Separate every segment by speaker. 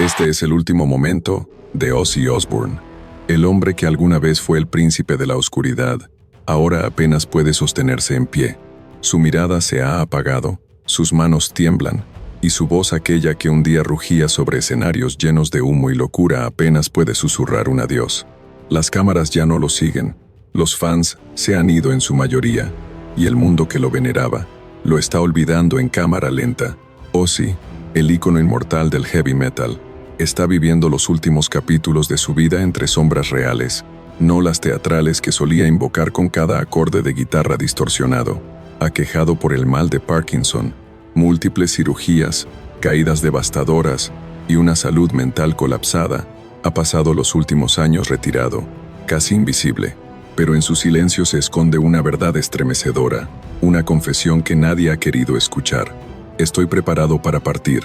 Speaker 1: Este es el último momento de Ozzy Osbourne. El hombre que alguna vez fue el príncipe de la oscuridad, ahora apenas puede sostenerse en pie. Su mirada se ha apagado, sus manos tiemblan, y su voz, aquella que un día rugía sobre escenarios llenos de humo y locura, apenas puede susurrar un adiós. Las cámaras ya no lo siguen, los fans se han ido en su mayoría, y el mundo que lo veneraba lo está olvidando en cámara lenta. Ozzy, el ícono inmortal del heavy metal, está viviendo los últimos capítulos de su vida entre sombras reales, no las teatrales que solía invocar con cada acorde de guitarra distorsionado. Aquejado por el mal de Parkinson, múltiples cirugías, caídas devastadoras y una salud mental colapsada, ha pasado los últimos años retirado, casi invisible, pero en su silencio se esconde una verdad estremecedora, una confesión que nadie ha querido escuchar. Estoy preparado para partir.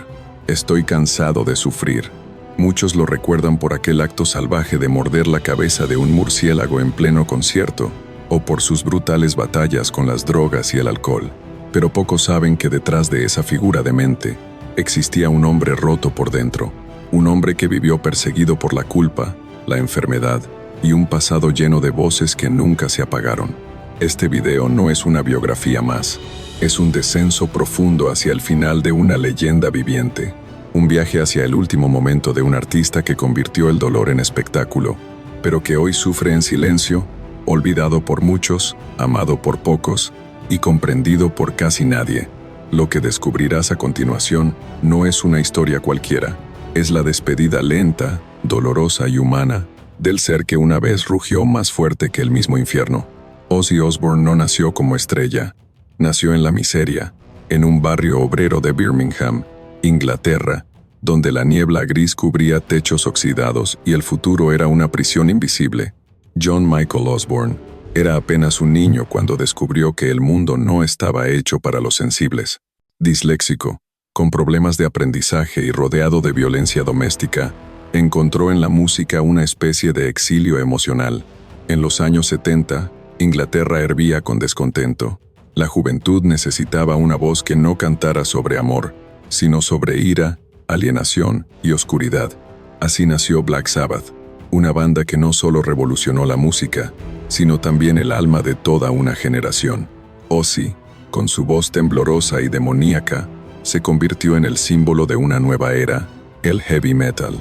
Speaker 1: Estoy cansado de sufrir. Muchos lo recuerdan por aquel acto salvaje de morder la cabeza de un murciélago en pleno concierto, o por sus brutales batallas con las drogas y el alcohol. Pero pocos saben que detrás de esa figura demente existía un hombre roto por dentro, un hombre que vivió perseguido por la culpa, la enfermedad y un pasado lleno de voces que nunca se apagaron. Este video no es una biografía más, es un descenso profundo hacia el final de una leyenda viviente, un viaje hacia el último momento de un artista que convirtió el dolor en espectáculo, pero que hoy sufre en silencio, olvidado por muchos, amado por pocos y comprendido por casi nadie. Lo que descubrirás a continuación no es una historia cualquiera, es la despedida lenta, dolorosa y humana del ser que una vez rugió más fuerte que el mismo infierno. Ozzy Osbourne no nació como estrella, nació en la miseria, en un barrio obrero de Birmingham, Inglaterra, donde la niebla gris cubría techos oxidados y el futuro era una prisión invisible. John Michael Osbourne era apenas un niño cuando descubrió que el mundo no estaba hecho para los sensibles. Disléxico, con problemas de aprendizaje y rodeado de violencia doméstica, encontró en la música una especie de exilio emocional. En los años 70, Inglaterra hervía con descontento. La juventud necesitaba una voz que no cantara sobre amor, sino sobre ira, alienación y oscuridad. Así nació Black Sabbath, una banda que no solo revolucionó la música, sino también el alma de toda una generación. Ozzy, con su voz temblorosa y demoníaca, se convirtió en el símbolo de una nueva era, el heavy metal.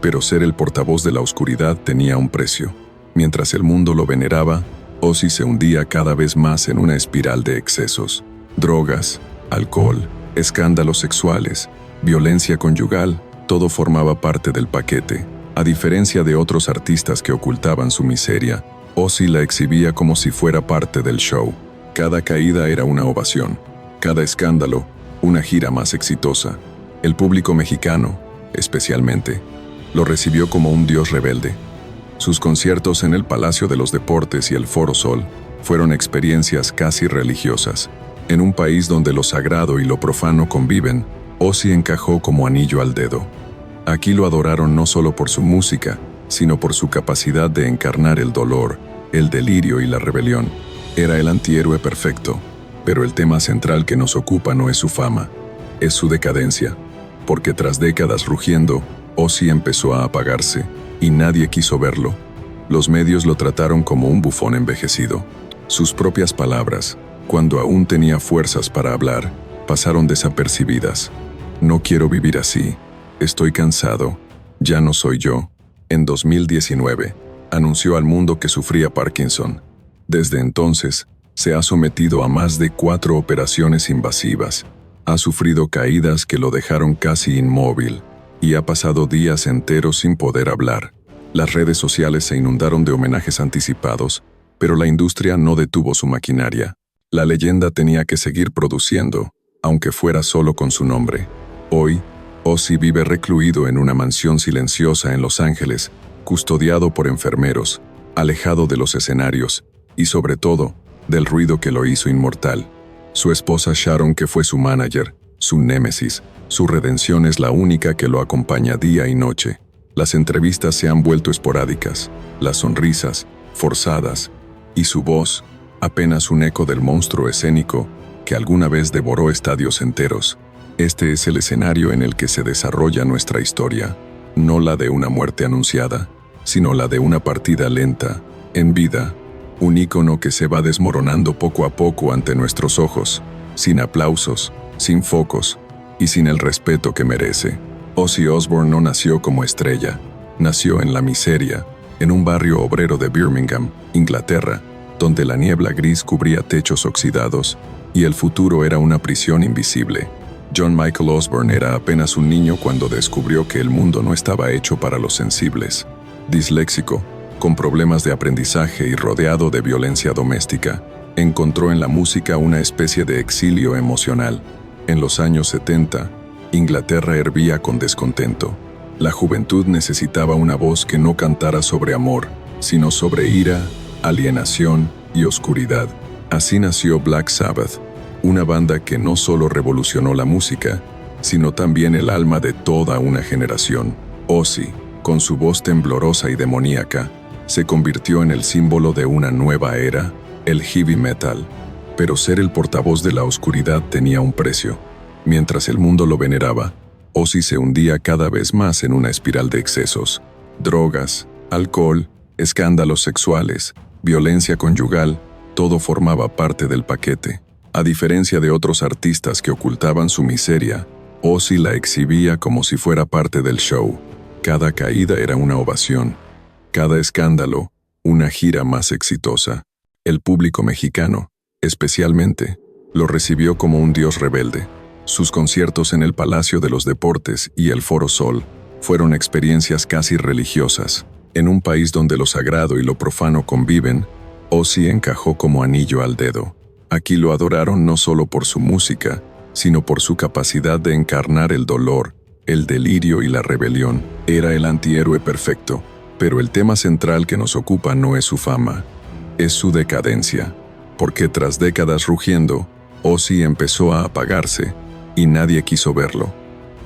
Speaker 1: Pero ser el portavoz de la oscuridad tenía un precio. Mientras el mundo lo veneraba, Ozzy se hundía cada vez más en una espiral de excesos. Drogas, alcohol, escándalos sexuales, violencia conyugal, todo formaba parte del paquete. A diferencia de otros artistas que ocultaban su miseria, Ozzy la exhibía como si fuera parte del show. Cada caída era una ovación, cada escándalo, una gira más exitosa. El público mexicano, especialmente, lo recibió como un dios rebelde. Sus conciertos en el Palacio de los Deportes y el Foro Sol fueron experiencias casi religiosas. En un país donde lo sagrado y lo profano conviven, Ozzy encajó como anillo al dedo. Aquí lo adoraron no solo por su música, sino por su capacidad de encarnar el dolor, el delirio y la rebelión. Era el antihéroe perfecto, pero el tema central que nos ocupa no es su fama, es su decadencia, porque tras décadas rugiendo, Ozzy empezó a apagarse, y nadie quiso verlo. Los medios lo trataron como un bufón envejecido. Sus propias palabras, cuando aún tenía fuerzas para hablar, pasaron desapercibidas. No quiero vivir así. Estoy cansado. Ya no soy yo. En 2019, anunció al mundo que sufría Parkinson. Desde entonces, se ha sometido a más de 4 operaciones invasivas. Ha sufrido caídas que lo dejaron casi inmóvil, y ha pasado días enteros sin poder hablar. Las redes sociales se inundaron de homenajes anticipados, pero la industria no detuvo su maquinaria. La leyenda tenía que seguir produciendo, aunque fuera solo con su nombre. Hoy, Ozzy vive recluido en una mansión silenciosa en Los Ángeles, custodiado por enfermeros, alejado de los escenarios, y sobre todo, del ruido que lo hizo inmortal. Su esposa Sharon, que fue su manager, su némesis, su redención, es la única que lo acompaña día y noche. Las entrevistas se han vuelto esporádicas, las sonrisas, forzadas, y su voz, apenas un eco del monstruo escénico que alguna vez devoró estadios enteros. Este es el escenario en el que se desarrolla nuestra historia. no la de una muerte anunciada, sino la de una partida lenta, en vida, un ícono que se va desmoronando poco a poco ante nuestros ojos, sin aplausos, sin focos y sin el respeto que merece. Ozzy Osbourne no nació como estrella, nació en la miseria, en un barrio obrero de Birmingham, Inglaterra, donde la niebla gris cubría techos oxidados y el futuro era una prisión invisible. John Michael Osbourne era apenas un niño cuando descubrió que el mundo no estaba hecho para los sensibles. Disléxico, con problemas de aprendizaje y rodeado de violencia doméstica, encontró en la música una especie de exilio emocional. En los años 70, Inglaterra hervía con descontento. La juventud necesitaba una voz que no cantara sobre amor, sino sobre ira, alienación y oscuridad. Así nació Black Sabbath, una banda que no solo revolucionó la música, sino también el alma de toda una generación. Ozzy, con su voz temblorosa y demoníaca, se convirtió en el símbolo de una nueva era, el heavy metal. Pero ser el portavoz de la oscuridad tenía un precio. Mientras el mundo lo veneraba, Ozzy se hundía cada vez más en una espiral de excesos. Drogas, alcohol, escándalos sexuales, violencia conyugal, todo formaba parte del paquete. A diferencia de otros artistas que ocultaban su miseria, Ozzy la exhibía como si fuera parte del show. Cada caída era una ovación, cada escándalo, una gira más exitosa. El público mexicano, especialmente, lo recibió como un dios rebelde. Sus conciertos en el Palacio de los Deportes y el Foro Sol fueron experiencias casi religiosas. En un país donde lo sagrado y lo profano conviven, Ozzy encajó como anillo al dedo. Aquí lo adoraron no solo por su música, sino por su capacidad de encarnar el dolor, el delirio y la rebelión. Era el antihéroe perfecto, pero el tema central que nos ocupa no es su fama, es su decadencia. Porque tras décadas rugiendo, Ozzy empezó a apagarse, y nadie quiso verlo.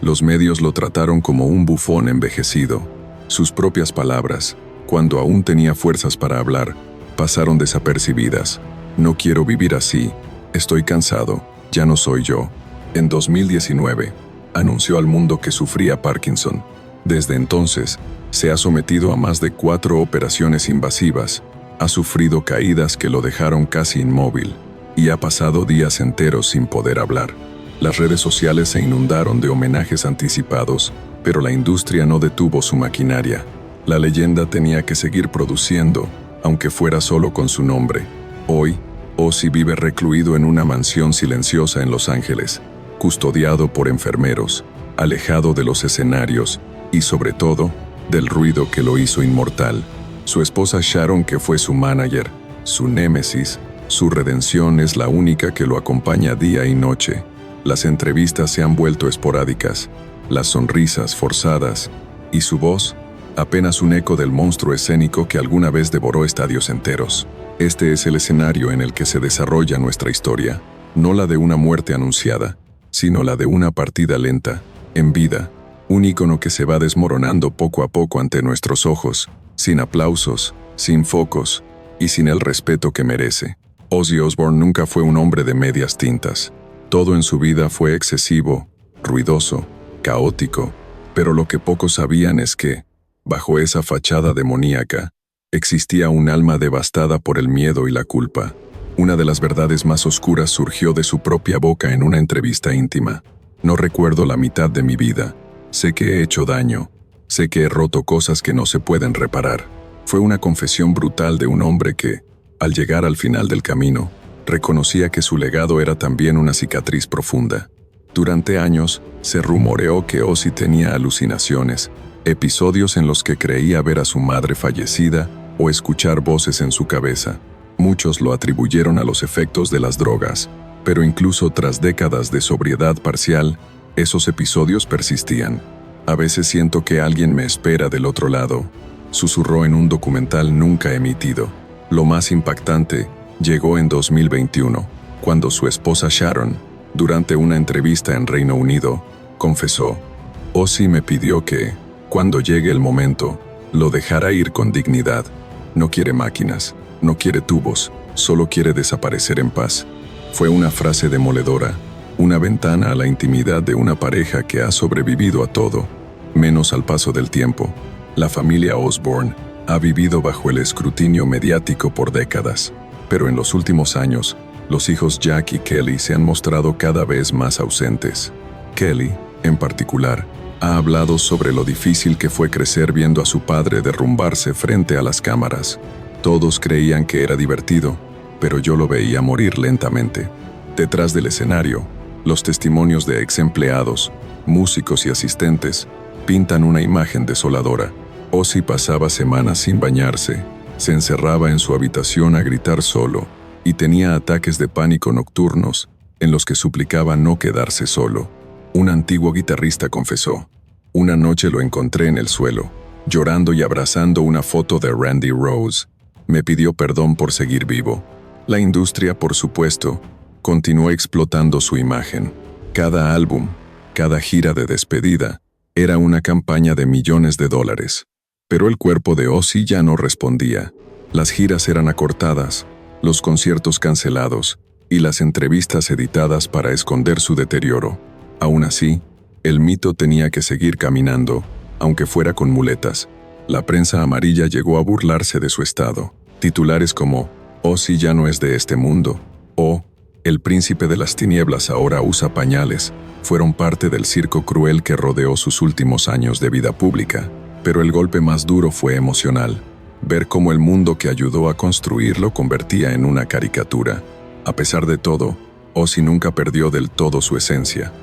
Speaker 1: Los medios lo trataron como un bufón envejecido. Sus propias palabras, cuando aún tenía fuerzas para hablar, pasaron desapercibidas. No quiero vivir así, estoy cansado, ya no soy yo. En 2019, anunció al mundo que sufría Parkinson. Desde entonces, se ha sometido a más de 4 operaciones invasivas, ha sufrido caídas que lo dejaron casi inmóvil, y ha pasado días enteros sin poder hablar. Las redes sociales se inundaron de homenajes anticipados, pero la industria no detuvo su maquinaria. La leyenda tenía que seguir produciendo, aunque fuera solo con su nombre. Hoy, Ozzy vive recluido en una mansión silenciosa en Los Ángeles, custodiado por enfermeros, alejado de los escenarios y, sobre todo, del ruido que lo hizo inmortal. Su esposa Sharon, que fue su manager, su némesis, su redención, es la única que lo acompaña día y noche. Las entrevistas se han vuelto esporádicas, las sonrisas forzadas, y su voz, apenas un eco del monstruo escénico que alguna vez devoró estadios enteros. Este es el escenario en el que se desarrolla nuestra historia, no la de una muerte anunciada, sino la de una partida lenta, en vida, un ícono que se va desmoronando poco a poco ante nuestros ojos, sin aplausos, sin focos y sin el respeto que merece. Ozzy Osbourne nunca fue un hombre de medias tintas. Todo en su vida fue excesivo, ruidoso, caótico, pero lo que pocos sabían es que, bajo esa fachada demoníaca, existía un alma devastada por el miedo y la culpa. Una de las verdades más oscuras surgió de su propia boca en una entrevista íntima. No recuerdo la mitad de mi vida. Sé que he hecho daño. Sé que he roto cosas que no se pueden reparar. Fue una confesión brutal de un hombre que, al llegar al final del camino, reconocía que su legado era también una cicatriz profunda. Durante años, se rumoreó que Ozzy tenía alucinaciones, episodios en los que creía ver a su madre fallecida o escuchar voces en su cabeza. Muchos lo atribuyeron a los efectos de las drogas, pero incluso tras décadas de sobriedad parcial, esos episodios persistían. A veces siento que alguien me espera del otro lado, susurró en un documental nunca emitido. Lo más impactante llegó en 2021, cuando su esposa Sharon, durante una entrevista en Reino Unido, confesó: Ozzy me pidió que, cuando llegue el momento, lo dejara ir con dignidad. No quiere máquinas, no quiere tubos, solo quiere desaparecer en paz. Fue una frase demoledora, una ventana a la intimidad de una pareja que ha sobrevivido a todo, menos al paso del tiempo. La familia Osbourne ha vivido bajo el escrutinio mediático por décadas, pero en los últimos años, los hijos Jack y Kelly se han mostrado cada vez más ausentes. Kelly, en particular, ha hablado sobre lo difícil que fue crecer viendo a su padre derrumbarse frente a las cámaras. Todos creían que era divertido, pero yo lo veía morir lentamente. Detrás del escenario, los testimonios de ex empleados, músicos y asistentes pintan una imagen desoladora. Ozzy pasaba semanas sin bañarse, se encerraba en su habitación a gritar solo y tenía ataques de pánico nocturnos en los que suplicaba no quedarse solo. Un antiguo guitarrista confesó: "Una noche lo encontré en el suelo, llorando y abrazando una foto de Randy Rhoads. Me pidió perdón por seguir vivo". La industria, por supuesto, continuó explotando su imagen. Cada álbum, cada gira de despedida, era una campaña de millones de dólares. Pero el cuerpo de Ozzy ya no respondía. Las giras eran acortadas, los conciertos cancelados y las entrevistas editadas para esconder su deterioro. Aún así, el mito tenía que seguir caminando, aunque fuera con muletas. La prensa amarilla llegó a burlarse de su estado. Titulares como "Ozzy ya no es de este mundo" o "El príncipe de las tinieblas ahora usa pañales" fueron parte del circo cruel que rodeó sus últimos años de vida pública. Pero el golpe más duro fue emocional. Ver cómo el mundo que ayudó a construirlo convertía en una caricatura. A pesar de todo, Ozzy nunca perdió del todo su esencia.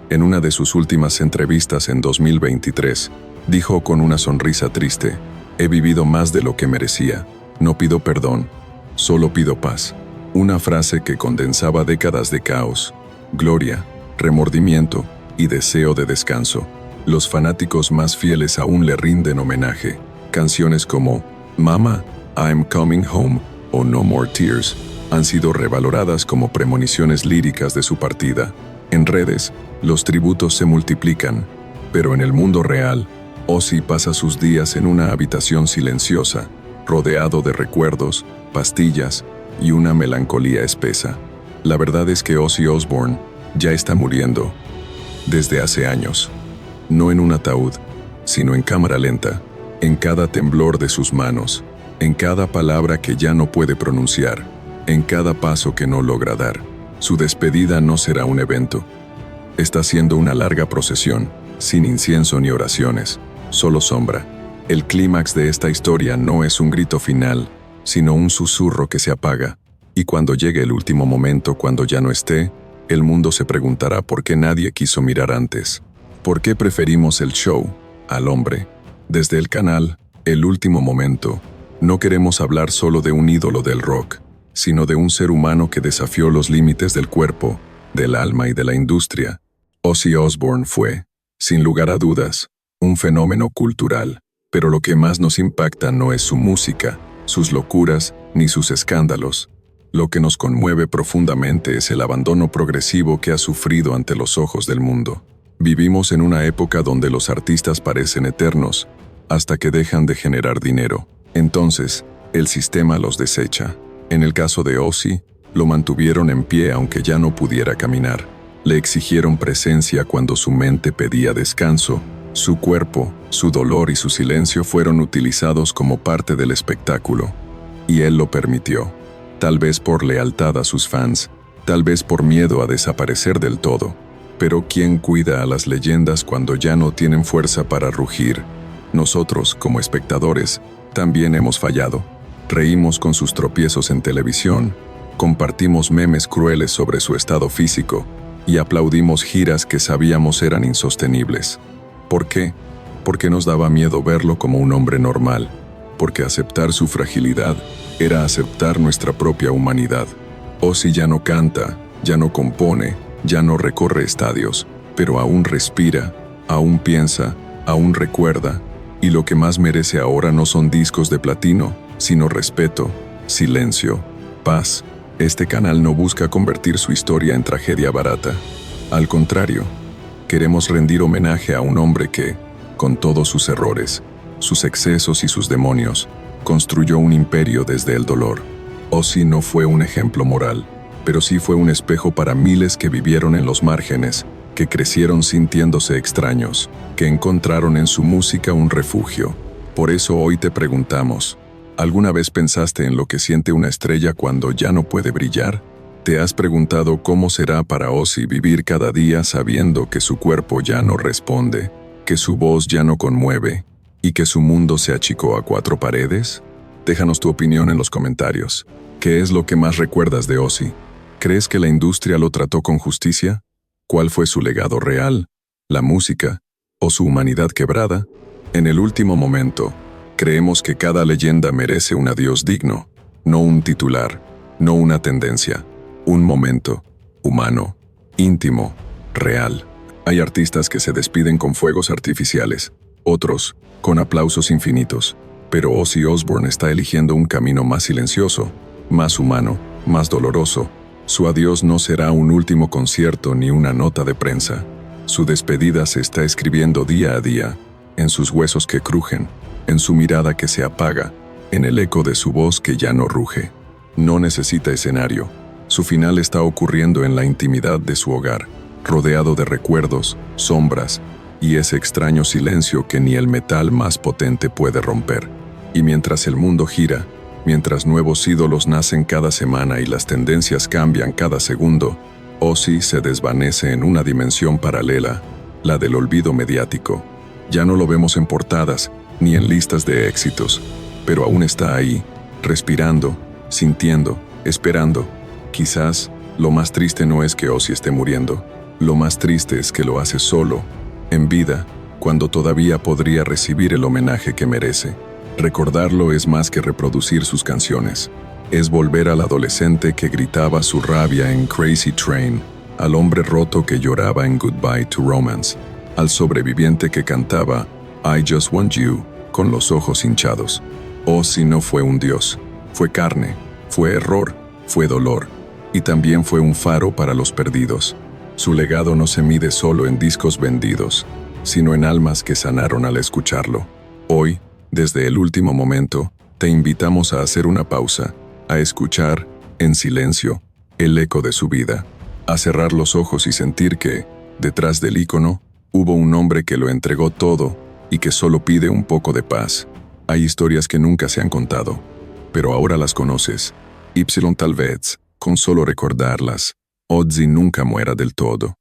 Speaker 1: En una de sus últimas entrevistas en 2023, dijo con una sonrisa triste: "He vivido más de lo que merecía. No pido perdón, solo pido paz". Una frase que condensaba décadas de caos, gloria, remordimiento y deseo de descanso. Los fanáticos más fieles aún le rinden homenaje. Canciones como "Mama, I'm Coming Home" o "No More Tears" han sido revaloradas como premoniciones líricas de su partida. En redes, los tributos se multiplican, pero en el mundo real, Ozzy pasa sus días en una habitación silenciosa, rodeado de recuerdos, pastillas y una melancolía espesa. La verdad es que Ozzy Osbourne ya está muriendo desde hace años. No en un ataúd, sino en cámara lenta, en cada temblor de sus manos, en cada palabra que ya no puede pronunciar, en cada paso que no logra dar. Su despedida no será un evento. Está siendo una larga procesión, sin incienso ni oraciones, solo sombra. El clímax de esta historia no es un grito final, sino un susurro que se apaga. Y cuando llegue el último momento, cuando ya no esté, el mundo se preguntará por qué nadie quiso mirar antes. ¿Por qué preferimos el show al hombre? Desde el canal El Último Momento, no queremos hablar solo de un ídolo del rock, sino de un ser humano que desafió los límites del cuerpo, del alma y de la industria. Ozzy Osbourne fue, sin lugar a dudas, un fenómeno cultural, pero lo que más nos impacta no es su música, sus locuras ni sus escándalos. Lo que nos conmueve profundamente es el abandono progresivo que ha sufrido ante los ojos del mundo. Vivimos en una época donde los artistas parecen eternos, hasta que dejan de generar dinero. Entonces, el sistema los desecha. En el caso de Ozzy, lo mantuvieron en pie aunque ya no pudiera caminar. Le exigieron presencia cuando su mente pedía descanso. Su cuerpo, su dolor y su silencio fueron utilizados como parte del espectáculo. Y él lo permitió. Tal vez por lealtad a sus fans, tal vez por miedo a desaparecer del todo. Pero ¿quién cuida a las leyendas cuando ya no tienen fuerza para rugir? Nosotros, como espectadores, también hemos fallado. Reímos con sus tropiezos en televisión, compartimos memes crueles sobre su estado físico y aplaudimos giras que sabíamos eran insostenibles. ¿Por qué? Porque nos daba miedo verlo como un hombre normal, porque aceptar su fragilidad era aceptar nuestra propia humanidad. Ozzy ya no canta, ya no compone, ya no recorre estadios, pero aún respira, aún piensa, aún recuerda, y lo que más merece ahora no son discos de platino, sino respeto, silencio, paz. Este canal no busca convertir su historia en tragedia barata. Al contrario, queremos rendir homenaje a un hombre que, con todos sus errores, sus excesos y sus demonios, construyó un imperio desde el dolor. Ozzy no fue un ejemplo moral, pero sí fue un espejo para miles que vivieron en los márgenes, que crecieron sintiéndose extraños, que encontraron en su música un refugio. Por eso hoy te preguntamos, ¿alguna vez pensaste en lo que siente una estrella cuando ya no puede brillar? ¿Te has preguntado cómo será para Ozzy vivir cada día sabiendo que su cuerpo ya no responde, que su voz ya no conmueve y que su mundo se achicó a cuatro paredes? Déjanos tu opinión en los comentarios. ¿Qué es lo que más recuerdas de Ozzy? ¿Crees que la industria lo trató con justicia? ¿Cuál fue su legado real? ¿La música? ¿O su humanidad quebrada? En el último momento, creemos que cada leyenda merece un adiós digno, no un titular, no una tendencia, un momento, humano, íntimo, real. Hay artistas que se despiden con fuegos artificiales, otros con aplausos infinitos, pero Ozzy Osbourne está eligiendo un camino más silencioso, más humano, más doloroso. Su adiós no será un último concierto ni una nota de prensa. Su despedida se está escribiendo día a día, en sus huesos que crujen, en su mirada que se apaga, en el eco de su voz que ya no ruge. No necesita escenario. Su final está ocurriendo en la intimidad de su hogar, rodeado de recuerdos, sombras y ese extraño silencio que ni el metal más potente puede romper. Y mientras el mundo gira, mientras nuevos ídolos nacen cada semana y las tendencias cambian cada segundo, Ozzy se desvanece en una dimensión paralela, la del olvido mediático. Ya no lo vemos en portadas ni en listas de éxitos, pero aún está ahí, respirando, sintiendo, esperando. Quizás lo más triste no es que Ozzy esté muriendo, lo más triste es que lo hace solo, en vida, cuando todavía podría recibir el homenaje que merece. Recordarlo es más que reproducir sus canciones. Es volver al adolescente que gritaba su rabia en Crazy Train, al hombre roto que lloraba en Goodbye to Romance, al sobreviviente que cantaba I Just Want You con los ojos hinchados. Ozzy no fue un dios, fue carne, fue error, fue dolor, y también fue un faro para los perdidos. Su legado no se mide solo en discos vendidos, sino en almas que sanaron al escucharlo. Hoy, desde el último momento, te invitamos a hacer una pausa, a escuchar, en silencio, el eco de su vida, a cerrar los ojos y sentir que, detrás del ícono, hubo un hombre que lo entregó todo y que solo pide un poco de paz. Hay historias que nunca se han contado, pero ahora las conoces. Tal vez, con solo recordarlas, Ozzy nunca muera del todo.